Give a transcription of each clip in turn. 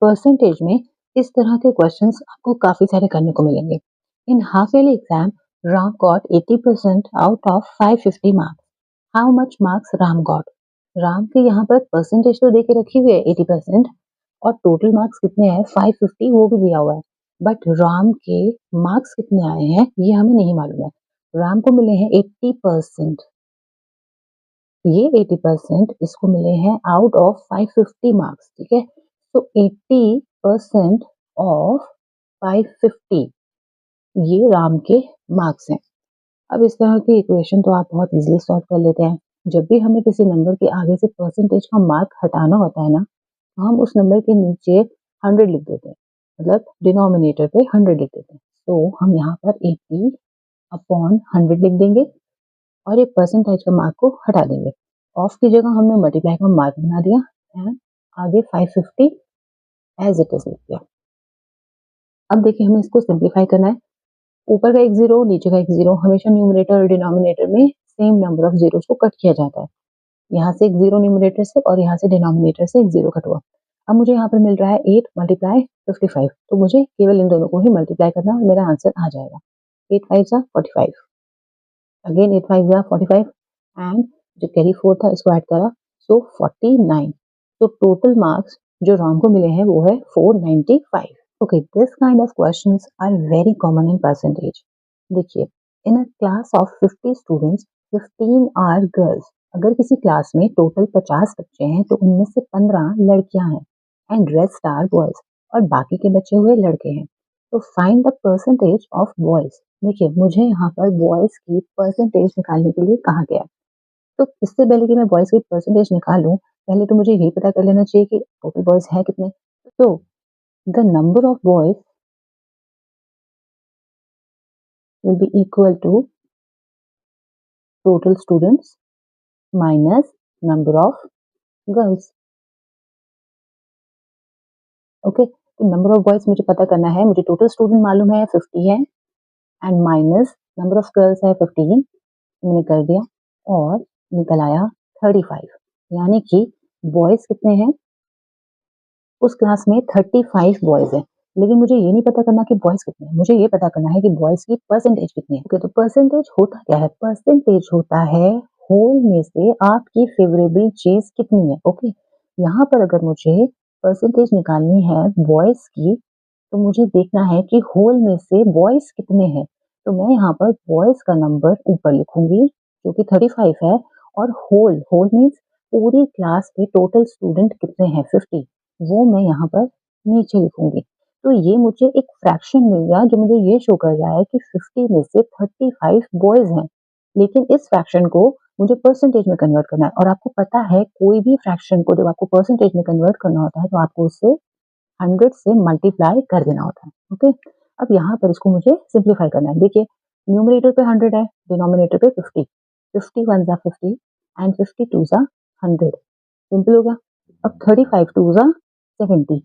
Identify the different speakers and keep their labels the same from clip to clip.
Speaker 1: Percentage में इस तरह के क्वेश्चंस आपको काफी सारे करने को मिलेंगे। In half yearly exam Ram got 80% out of 550 marks. How much marks Ram got? Ram के यहाँ पर परसेंटेज तो देके रखी हुई है 80% और टोटल मार्क्स कितने हैं 550 वो भी दिया हुआ है, बट राम के मार्क्स कितने आए हैं ये हमें नहीं मालूम है। राम को मिले हैं 80%, ये 80% इसको मिले हैं आउट ऑफ 550 मार्क्स, ठीक है। तो 80% ऑफ 550 ये राम के मार्क्स हैं। अब इस तरह की इक्वेशन तो आप बहुत इजीली सॉल्व कर लेते हैं। जब भी हमें किसी नंबर के आगे से परसेंटेज का मार्क हटाना होता है ना, तो हम उस नंबर के नीचे 100 लिख देते हैं, मतलब डिनोमिनेटर पे 100 लिख देते हैं। तो हम यहाँ पर 80 अपॉन 100 लिख देंगे और ये परसेंटेज का मार्क को हटा देंगे। ऑफ की जगह हमने मल्टीप्लाई का मार्क बना दिया एंड आगे 550 एज इट इज लिख दिया। अब देखिए हमें इसको सिंप्लीफाई करना है। ऊपर का एक जीरो, नीचे का एक जीरो, हमेशा न्यूमरेटर और डिनोमिनेटर में सेम नंबर ऑफ जीरोस को कट किया जाता है। यहाँ से एक जीरो न्यूमरेटर से और यहाँ से डिनोमिनेटर से एक जीरो कट हुआ। अब मुझे यहाँ पर मिल रहा है 8 मल्टीप्लाई 55, तो मुझे केवल इन दोनों को ही मल्टीप्लाई करना और मेरा आंसर आ जाएगा। 8 5 जा 45, अगेन 8 5 जा 45 एंड जो कैरी फोर था इसको ऐड करा, सो 49। तो टोटल मार्क्स जो राम को मिले हैं वो है 495। Okay, this kind of questions are very common in percentage. देखिए, in a class of 50 students, 15 are girls. अगर किसी क्लास में टोटल 50 बच्चे हैं तो उनमें से 15 लड़कियां हैं एंड रेस्ट आर बॉयज, और बाकी के बचे हुए लड़के हैं। तो find the percentage of boys. देखिए मुझे यहाँ पर बॉयज की परसेंटेज निकालने के लिए कहा गया। तो इससे पहले कि मैं बॉयज की परसेंटेज निकालूं, पहले तो मुझे यही पता कर लेना चाहिए कि टोटल बॉयज है कितने। तो the number of boys will be equal to total students minus number of girls. Okay, तो number of boys मुझे पता करना है, मुझे total student मालूम है 50 है and minus number of girls है 15, मैंने कर दिया और निकल आया 35। यानी कि boys कितने हैं, उस क्लास में 35 बॉयज हैं, लेकिन मुझे ये नहीं पता करना कि बॉयज कितने हैं, मुझे ये पता करना है कि बॉयज की परसेंटेज कितनी है। ओके, तो परसेंटेज होता क्या है? परसेंटेज होता है होल में से आपकी फेवरेबल चीज कितनी है। ओके, यहाँ पर अगर मुझे परसेंटेज निकालनी है बॉयज की, तो मुझे देखना है कि होल में से बॉयज कितने हैं। तो मैं यहाँ पर बॉयज का नंबर ऊपर लिखूंगी जो कि 35 है, और होल, होल मीन्स पूरी क्लास में टोटल स्टूडेंट कितने हैं 50, वो मैं यहाँ पर नीचे लिखूंगी। तो ये मुझे एक फ्रैक्शन मिल गया जो मुझे ये शो कर रहा है कि 50 में से 35 बॉयज हैं, लेकिन इस फ्रैक्शन को मुझे परसेंटेज में कन्वर्ट करना है। और आपको पता है कोई भी फ्रैक्शन को जब आपको परसेंटेज में कन्वर्ट करना होता है तो आपको उससे 100 से मल्टीप्लाई कर देना होता है। ओके, अब यहाँ पर इसको मुझे सिंप्लीफाई करना है। देखिए न्यूमरेटर पे 100 है, डिनोमिनेटर पे 50, 50 1 जा 50 एंड 50 2 जा 100, सिंपल हो गया। अब 35 2 जा 70,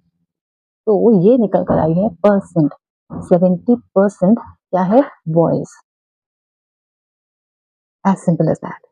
Speaker 1: तो ये निकल कर आई है परसेंट। 70% क्या है? Boys. As simple as that.